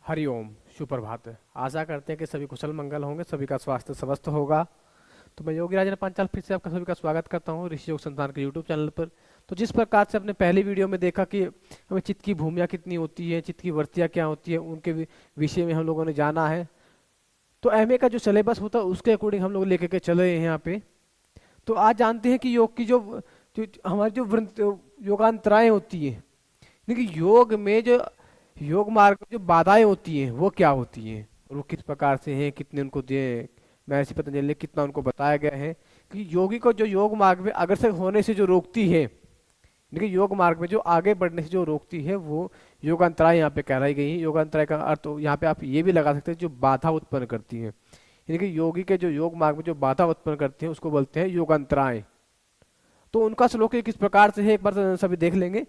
हरिओम। सुप्रभात। आशा करते हैं कि सभी कुशल मंगल होंगे, सभी का स्वास्थ्य स्वस्थ होगा। तो मैं योगी राजन पांचाल फिर से आपका सभी का स्वागत करता हूँ ऋषि योग संस्थान के यूट्यूब चैनल पर। तो जिस प्रकार से अपने पहली वीडियो में देखा कि हमें चित्त की भूमिया कितनी होती है, चित्त की वृत्तियाँ क्या होती है, उनके विषय में हम लोगों ने जाना है। तो एमए का जो सिलेबस होता है उसके अकॉर्डिंग हम लोग लेके के चल रहे हैं यहाँ पे। तो आज जानते हैं कि योग की जो हमारी योगांतराएं होती हैं, देखिए योग में जो योग मार्ग में जो बाधाएं होती हैं वो क्या होती हैं और वो किस प्रकार से हैं, कितने उनको दिए महर्षि पतंजलि ने कितना उनको बताया गया है कि योगी को जो योग मार्ग में अग्रसर होने से जो रोकती है, देखिए योग मार्ग में जो आगे बढ़ने से जो रोकती है वो योगांतराएं यहाँ पे कहलाई गई है। योगांतराय का अर्थ यहाँ पे आप ये भी लगा सकते हैं जो बाधा उत्पन्न करती है, यानी कि योगी के जो योग मार्ग में जो बाधा उत्पन्न करती है उसको बोलते हैं योगांतराएं। तो उनका श्लोक किस प्रकार से है एक बार सभी देख लेंगे।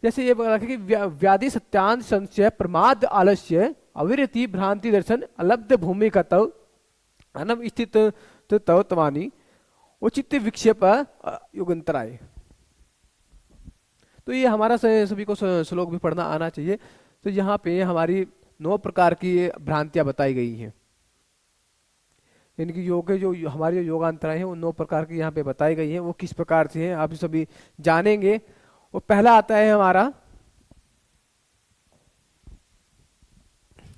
जैसे ये रखे कि व्याधि सत्यांश संशय प्रमाद आलस्य अविरति भ्रांति दर्शन अलब्ध भूमि का तव अनव स्थित तव तवानी उचित विक्षेप युगंतराय। तो ये हमारा सभी को श्लोक भी पढ़ना आना चाहिए। तो यहाँ पे हमारी 9 प्रकार की भ्रांतियां बताई गई हैं, यानी कि योग के जो हमारी जो योगांतराएं हैं वो 9 प्रकार की यहाँ पे बताई गई हैं। वो किस प्रकार से हैं आप सभी जानेंगे। और पहला आता है हमारा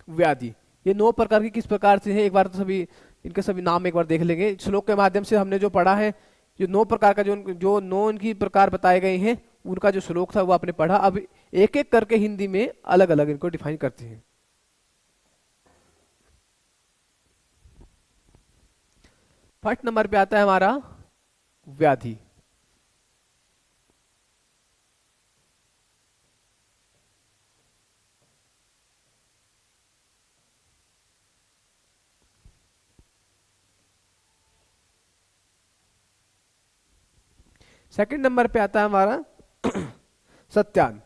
व्याधि। ये 9 प्रकार की किस प्रकार से है एक बार तो सभी इनके सभी नाम एक बार देख लेंगे। श्लोक के माध्यम से हमने जो पढ़ा है, जो 9 प्रकार का जो 9 इनकी प्रकार बताए गए हैं उनका जो श्लोक था वो आपने पढ़ा। अब एक एक करके हिंदी में अलग अलग इनको डिफाइन करते हैं। फर्स्ट नंबर पे आता है हमारा व्याधि। सेकंड नंबर पे आता है हमारा सत्यान।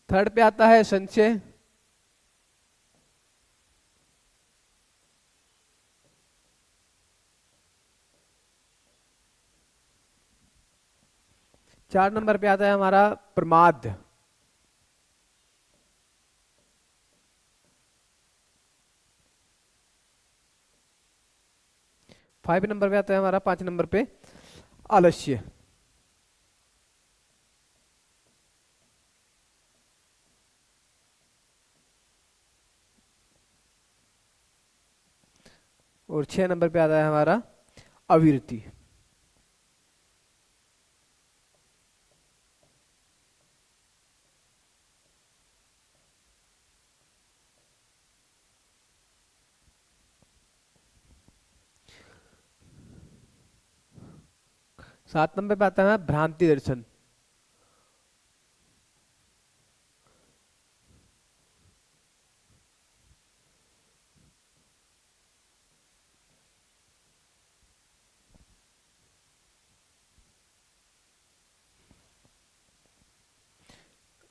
थर्ड पे आता है संशय। चार नंबर पे आता है हमारा प्रमाद। फाइव नंबर पे आता है हमारा 5 नंबर पे आलस्य। और 6 नंबर पे आता है हमारा अविरति। सात नंबर पे आता है भ्रांति दर्शन।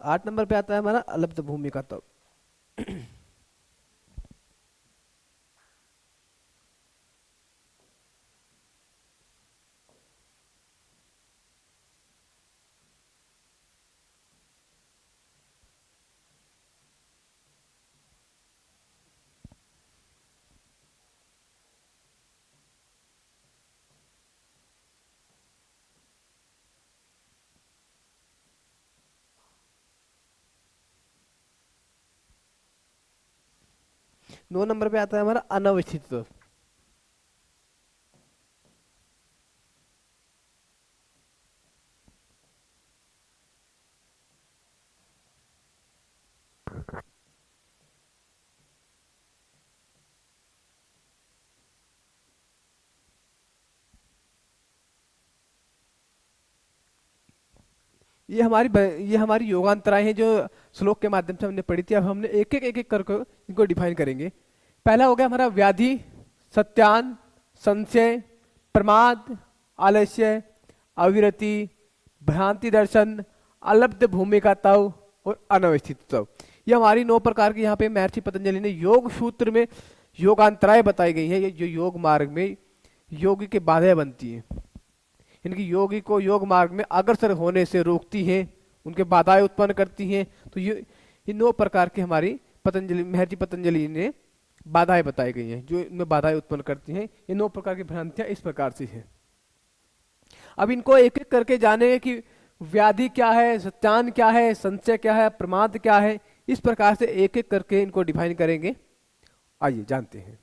आठ नंबर पे आता है हमारा अलब्ध भूमि का तव। नौ नंबर पे आता है हमारा अनवस्थित। ये हमारी योगांतराएं हैं जो श्लोक के माध्यम से हमने पढ़ी थी। अब हमने एक एक करके इनको डिफाइन करेंगे। पहला हो गया हमारा व्याधि, सत्यान, संशय, प्रमाद, आलस्य, अविरति, भ्रांति दर्शन, अलब्ध भूमि का तव और अनवस्थित तव। ये हमारी 9 प्रकार की यहाँ पे महर्षि पतंजलि ने योग सूत्र में योगांतराएं बताई गई है। ये जो योग मार्ग में योगी के बाधाएं बनती हैं। इनकी योगी को योग मार्ग में अग्रसर होने से रोकती है, उनके बाधाएं उत्पन्न करती हैं। तो ये 9 प्रकार की हमारी पतंजलि, महर्षि पतंजलि ने बाधाएं बताई गई हैं जो इनमें बाधाएं उत्पन्न करती हैं। ये 9 प्रकार की भ्रांतियां इस प्रकार से हैं। अब इनको एक एक करके जानेंगे कि व्याधि क्या है, सत्यान क्या है, संशय क्या है, प्रमाद क्या है। इस प्रकार से एक एक करके इनको डिफाइन करेंगे। आइए जानते हैं।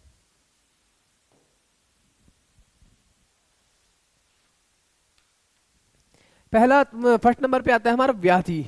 पहला फर्स्ट नंबर पे आता है हमारा व्याधि।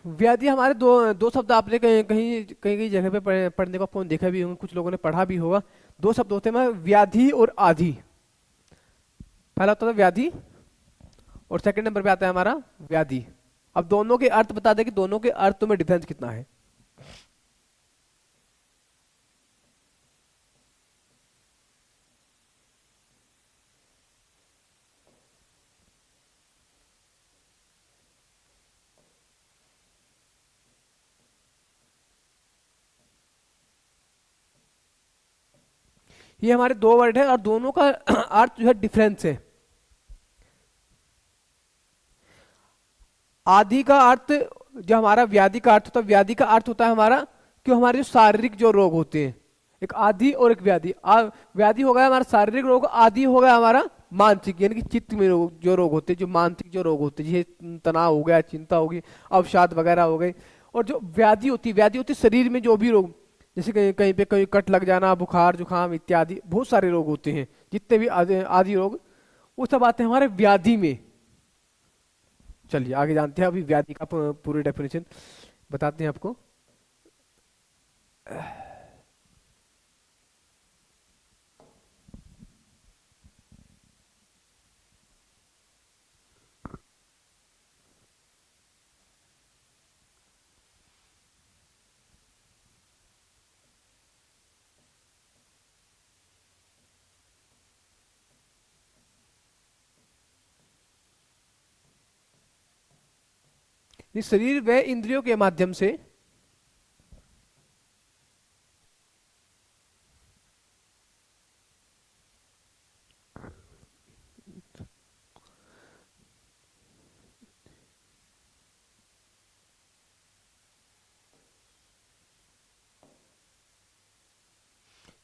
व्याधि हमारे दो दो शब्द आपने कहीं कहीं कहीं कहीं जगह पे पढ़ने को आपको देखा भी होगा, कुछ लोगों ने पढ़ा भी होगा। 2 शब्द होते हैं व्याधि और आधि। पहला होता है व्याधि और सेकंड नंबर पे आता है हमारा व्याधि। अब दोनों के अर्थ बता दें कि दोनों के अर्थ में डिफरेंस कितना है। ये हमारे 2 वर्ड है और दोनों का अर्थ जो है डिफरेंस है। आदि का अर्थ, जो हमारा व्याधि का अर्थ होता है, व्याधि का अर्थ होता है हमारा कि हमारे जो शारीरिक जो रोग होते हैं, एक आदि और एक व्याधि। व्याधि हो गया हमारा शारीरिक रोग, आदि हो गया हमारा मानसिक, यानी कि चित्त में जो रोग होते हैं, जो मानसिक जो रोग होते हैं, जैसे तनाव हो गया, चिंता होगी, अवसाद वगैरह हो गई। और जो व्याधि होती है शरीर में जो भी रोग, जैसे कहीं कहीं पे कहीं कट लग जाना, बुखार जुकाम इत्यादि बहुत सारे रोग होते हैं, जितने भी आदि रोग, वो सब आते हैं हमारे व्याधि में। चलिए आगे जानते हैं। अभी व्याधि का पूरी डेफिनेशन बताते हैं आपको। इस शरीर व इंद्रियों के माध्यम से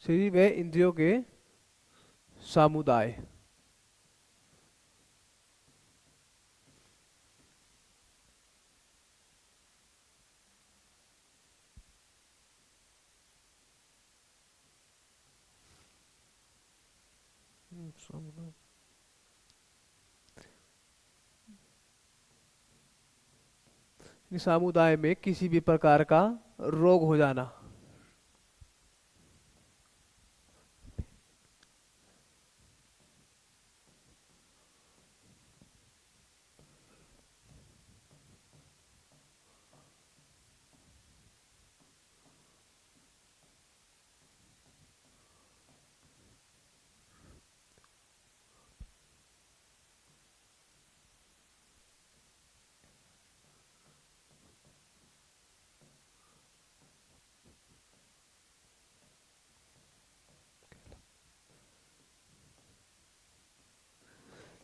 शरीर व इंद्रियों के समुदाय। समुदाय। इस समुदाय में किसी भी प्रकार का रोग हो जाना।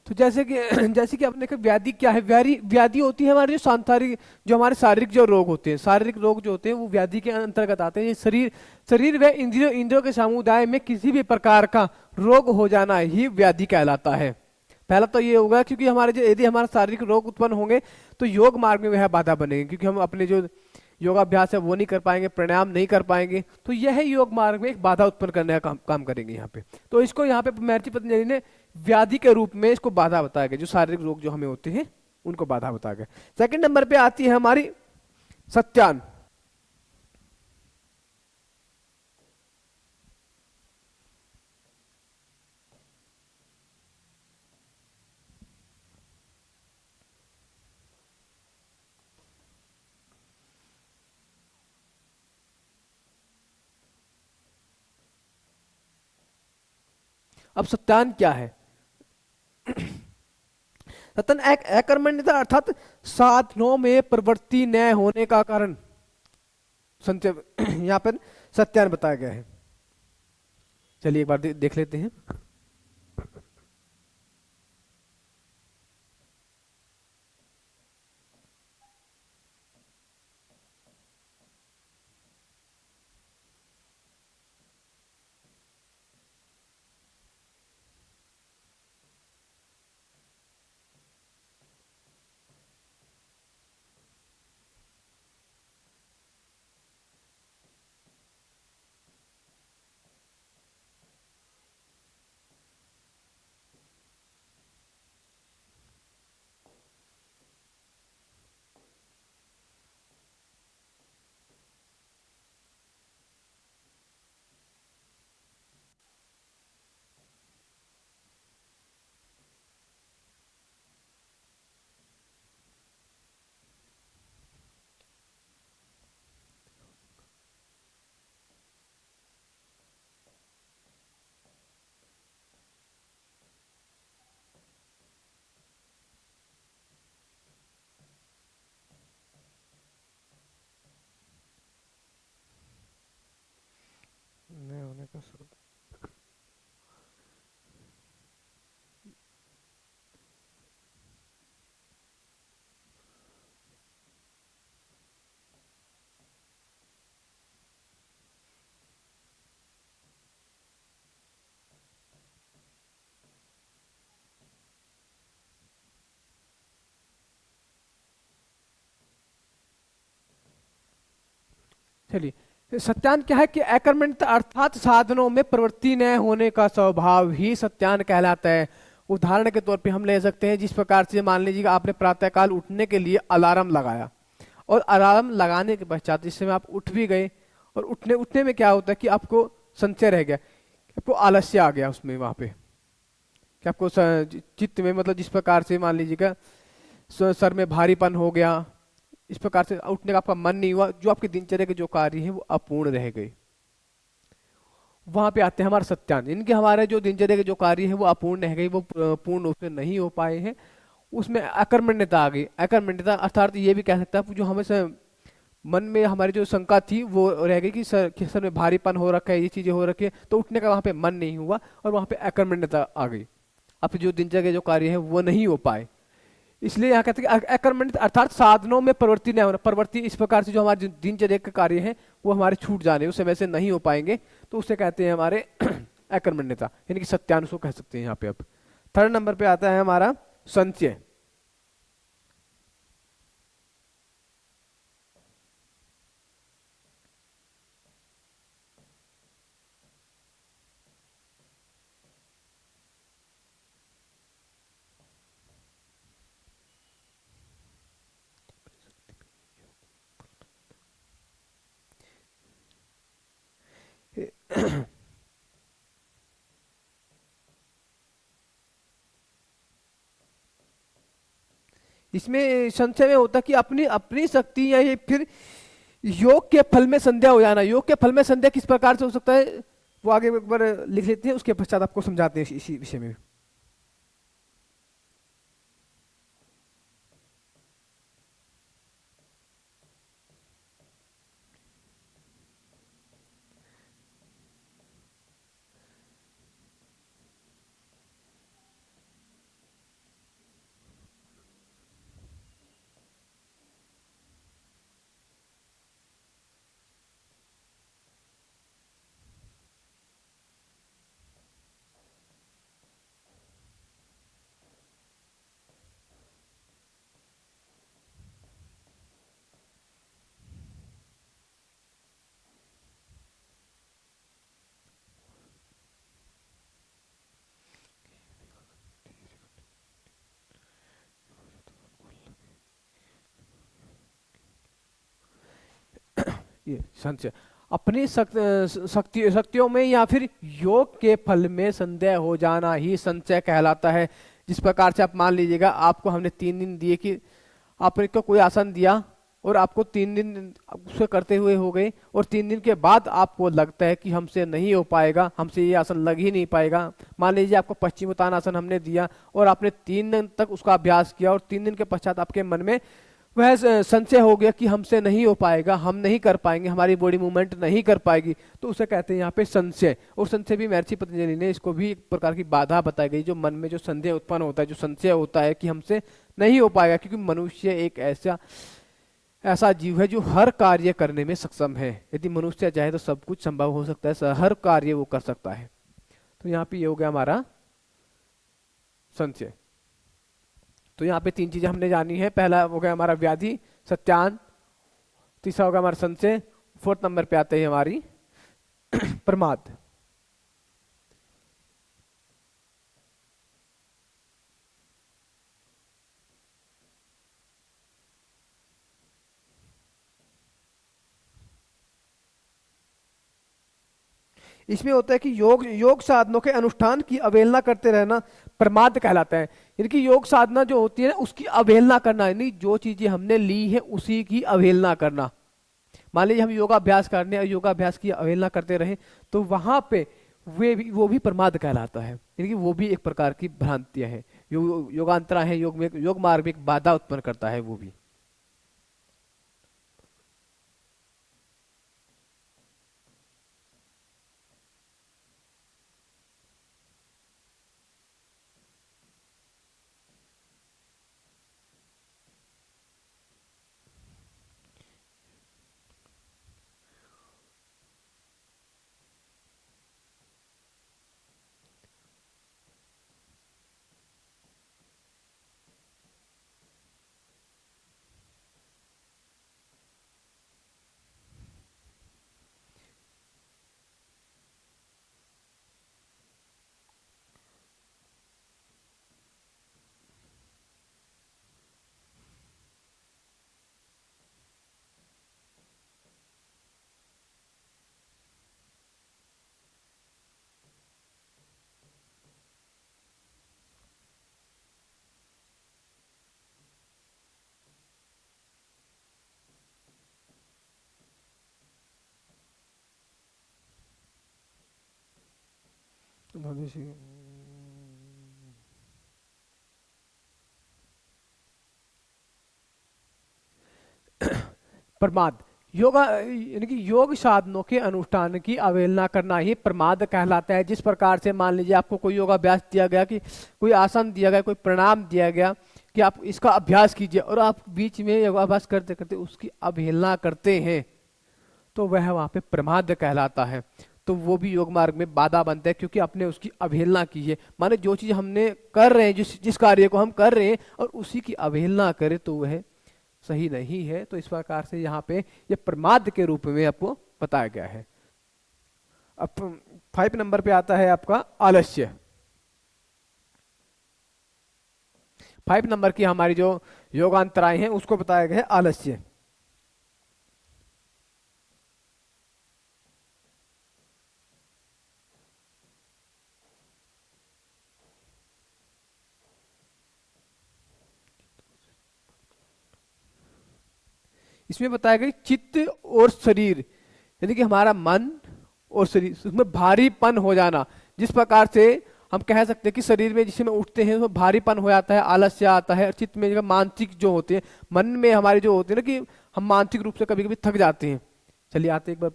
तो जैसे कि जैसे कि आपने कहा व्याधि क्या है, व्याधि होती है हमारे जो सांसारिक, जो हमारे शारीरिक जो रोग होते हैं, शारीरिक रोग जो होते हैं वो व्याधि के अंतर्गत आते हैं। ये शरीर व इंद्रियों के समुदाय में किसी भी प्रकार का रोग हो जाना ही व्याधि कहलाता है। पहला तो ये होगा क्योंकि हमारे जो यदि हमारा शारीरिक रोग उत्पन्न होंगे तो योग मार्ग में वह बाधा बनेगी, क्योंकि हम अपने जो योगाभ्यास है वो नहीं कर पाएंगे, प्राणायाम नहीं कर पाएंगे, तो यह योग मार्ग में एक बाधा उत्पन्न करने का काम करेंगे यहाँ पे। तो इसको यहाँ पे महर्षि पतंजलि ने व्याधि के रूप में इसको बाधा बताया गया, जो शारीरिक रोग जो हमें होते हैं उनको बाधा बताया गया। सेकंड नंबर पे आती है हमारी सत्यान। अब सत्यान क्या है? सत्यान अकर्मण्यता अर्थात साधनों में प्रवृत्ति न होने का कारण संचय यहाँ पर सत्यान बताया गया है। चलिए एक बार देख लेते हैं। न होने का चलिए सत्यान क्या है कि अकर्मण्यता अर्थात साधनों में प्रवृत्ति न होने का स्वभाव ही सत्यान कहलाता है। उदाहरण के तौर पे हम ले सकते हैं, जिस प्रकार से मान लीजिए आपने प्रातःकाल उठने के लिए अलार्म लगाया और अलार्म लगाने के पश्चात जिस समय आप उठ भी गए और उठने उठने में क्या होता है कि आपको संचय रह गया, आपको आलस्य आ गया उसमें, वहां पे कि आपको चित्त में मतलब जिस प्रकार से मान लीजिएगा सर में भारीपन हो गया, इस प्रकार से उठने का आपका मन नहीं हुआ, जो आपकी दिनचर्या के जो कार्य हैं वो अपूर्ण रह गए। वहां पे आते हैं हमारा सत्यान, इनके हमारे जो दिनचर्या के जो कार्य है वो अपूर्ण रह गई, वो पूर्ण रूप से नहीं हो पाए हैं, उसमें अकर्मण्यता आ गई। अकर्मण्यता अर्थात ये भी कह सकता है जो हमें मन में हमारी जो शंका थी वो रह गई कि सर में भारीपन हो रखा है, ये चीजें हो रखी है, तो उठने का वहां पे मन नहीं हुआ और वहां पे अकर्मण्यता आ गई, अब जो दिनचर्या के जो कार्य है वो नहीं हो पाए। इसलिए यहाँ कहते हैं कि अकर्मण्य अर्थात साधनों में प्रवृत्ति नहीं होना, प्रवृत्ति इस प्रकार से जो हमारे दिनचर्या के कार्य हैं वो हमारे छूट जाने, उस समय से नहीं हो पाएंगे, तो उसे कहते हैं हमारे अकर्मण्यता, यानी कि सत्यानुष को कह सकते हैं यहाँ पे। अब थर्ड नंबर पे आता है हमारा संचय। इसमें संशय में होता कि अपनी अपनी शक्ति या ये फिर योग के फल में संध्या हो जाना। योग के फल में संध्या किस प्रकार से हो सकता है वो आगे एक बार लिख लेते हैं, उसके पश्चात आपको समझाते हैं इसी विषय में। ये संशय अपनी शक्तियों में या फिर योग के फल में संदेह हो जाना ही संशय कहलाता है। जिस प्रकार से आप मान लीजिएगा आपको हमने 3 दिन दिए कि आपने को कोई आसन दिया और आपको 3 दिन उसको करते हुए हो गए, और 3 दिन के बाद आपको लगता है कि हमसे नहीं हो पाएगा, हमसे ये आसन लग ही नहीं पाएगा। मान लीजिए आपको पश्चिमोत्तानासन हमने दिया और आपने 3 दिन तक उसका अभ्यास किया, और 3 दिन के पश्चात आपके मन में वह संशय हो गया कि हमसे नहीं हो पाएगा, हम नहीं कर पाएंगे, हमारी बॉडी मूवमेंट नहीं कर पाएगी, तो उसे कहते हैं यहाँ पे संशय। और संशय भी महर्षि पतंजलि ने इसको भी एक प्रकार की बाधा बताई गई, जो मन में जो संदेह उत्पन्न होता है, जो संशय होता है कि हमसे नहीं हो पाएगा, क्योंकि मनुष्य एक ऐसा ऐसा जीव है जो हर कार्य करने में सक्षम है। यदि मनुष्य चाहे तो सब कुछ संभव हो सकता है, हर कार्य वो कर सकता है। तो यहाँ पे ये हो गया हमारा संशय। तो यहाँ पे 3 चीजें हमने जानी है। पहला हो गया हमारा व्याधि सत्यान, तीसरा होगा हमारा संशय, 4th नंबर पे आते हैं हमारी प्रमाद। इसमें होता है कि योग योग साधनों के अनुष्ठान की अवहेलना करते रहना प्रमाद कहलाता है। यानी कि योग साधना जो होती है ना, उसकी अवहेलना करना, यानी जो चीजें हमने ली है उसी की अवहेलना करना। मान लीजिए हम योगाभ्यास करने और योगाभ्यास की अवहेलना करते रहे, तो वहां पे वो भी प्रमाद कहलाता है। यानी कि वो भी एक प्रकार की भ्रांतियां है, योगांतरा है, योग में योग मार्ग में एक बाधा उत्पन्न करता है वो भी। प्रमाद योगा यानी कि योग साधनों के अनुष्ठान की अवहेलना करना ही प्रमाद कहलाता है। जिस प्रकार से मान लीजिए आपको कोई योगाभ्यास दिया गया, कि कोई आसन दिया गया, कोई प्रणाम दिया गया कि आप इसका अभ्यास कीजिए, और आप बीच में योगाभ्यास करते करते उसकी अवहेलना करते हैं, तो वह वहां पे प्रमाद कहलाता है। तो वो भी योग मार्ग में बाधा बनता है, क्योंकि आपने उसकी अवहेलना की है। माने जो चीज हमने कर रहे हैं, जिस जिस कार्य को हम कर रहे हैं और उसी की अवहेलना करें, तो वह सही नहीं है। तो इस प्रकार से यहाँ पे ये प्रमाद के रूप में आपको बताया गया है। अब 5 नंबर पे आता है आपका आलस्य। 5 नंबर की हमारी जो योगांतराएं हैं उसको बताया गया है आलस्य। इसमें बताया गया चित्त और शरीर, यानी कि हमारा मन और शरीर, उसमें भारीपन हो जाना। जिस प्रकार से हम कह सकते हैं कि शरीर में जिसमें उठते हैं उसमें भारीपन हो जाता है, आलस्य आता है, और चित्त में जो मानसिक जो होते हैं, मन में हमारे जो होते हैं ना, कि हम मानसिक रूप से कभी कभी थक जाते हैं। चलिए आते एक बार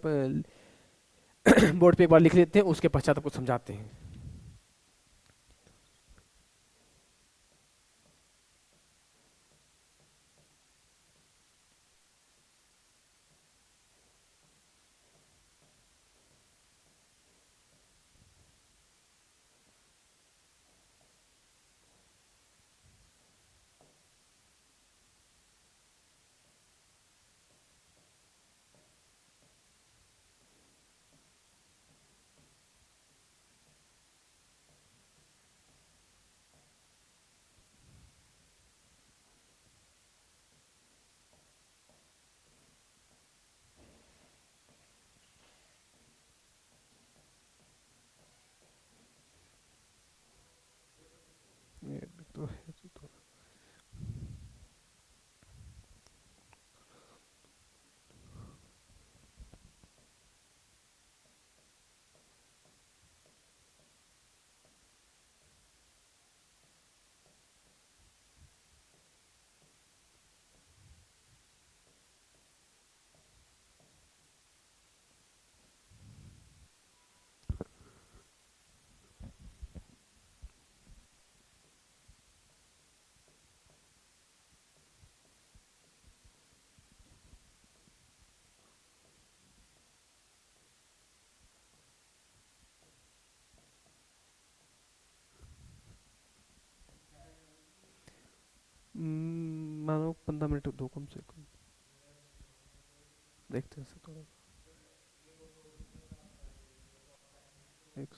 बोर्ड पे एक बार लिख लेते हैं, उसके पश्चात आपको समझाते हैं। बनाना हो 15 मिनट दो कम से कम, देखते हैं थोड़ा एक।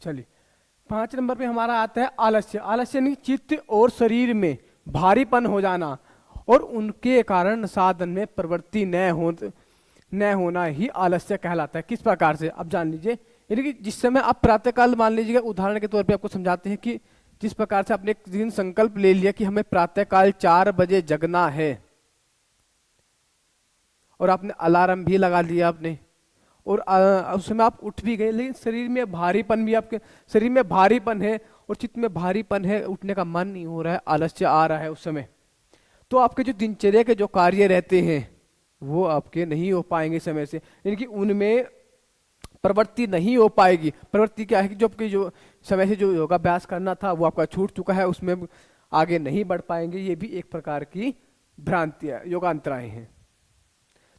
चलिए 5 नंबर पे हमारा आता है आलस्य। आलस्य यानी चित्त और शरीर में भारीपन हो जाना और उनके कारण साधन में प्रवृत्ति न होना ही आलस्य कहलाता है। किस प्रकार से, अब जान लीजिए। यानी कि जिस समय आप प्रातःकाल, मान लीजिएगा उदाहरण के तौर पे आपको समझाते हैं कि जिस प्रकार से आपने एक दिन संकल्प ले लिया कि हमें प्रातःकाल 4 बजे जगना है और आपने अलार्म भी लगा लिया आपने, और उस समय आप उठ भी गए, लेकिन शरीर में भारीपन भी, आपके शरीर में भारीपन है और चित्त में भारीपन है, उठने का मन नहीं हो रहा है, आलस्य आ रहा है उस समय, तो आपके जो दिनचर्या के जो कार्य रहते हैं वो आपके नहीं हो पाएंगे समय से, यानी कि उनमें प्रवृत्ति नहीं हो पाएगी। प्रवृत्ति क्या है कि जो आपके जो समय से जो योगाभ्यास करना था वो आपका छूट चुका है, उसमें आगे नहीं बढ़ पाएंगे। ये भी एक प्रकार की भ्रांतियां, योगांतराएं हैं।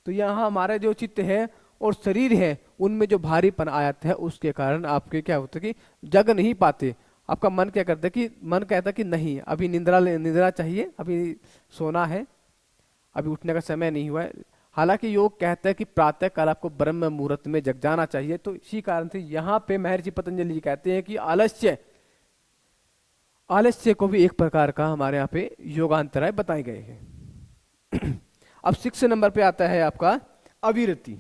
तो यहाँ हमारा जो चित्त है और शरीर है उनमें जो भारीपन आया है उसके कारण आपके क्या होता है कि जग नहीं पाते। आपका मन क्या करता है कि मन कहता है कि नहीं, अभी निद्रा चाहिए, अभी सोना है, अभी उठने का समय नहीं हुआ है। हालांकि योग कहता है कि प्रातः काल आपको ब्रह्म मुहूर्त में जग जाना चाहिए। तो इसी कारण से यहाँ पे महर्षि पतंजलि जी कहते हैं कि आलस्य को भी एक प्रकार का हमारे यहाँ पे योगांतराय बताए गए हैं। अब 6 नंबर पे आता है आपका अविरति।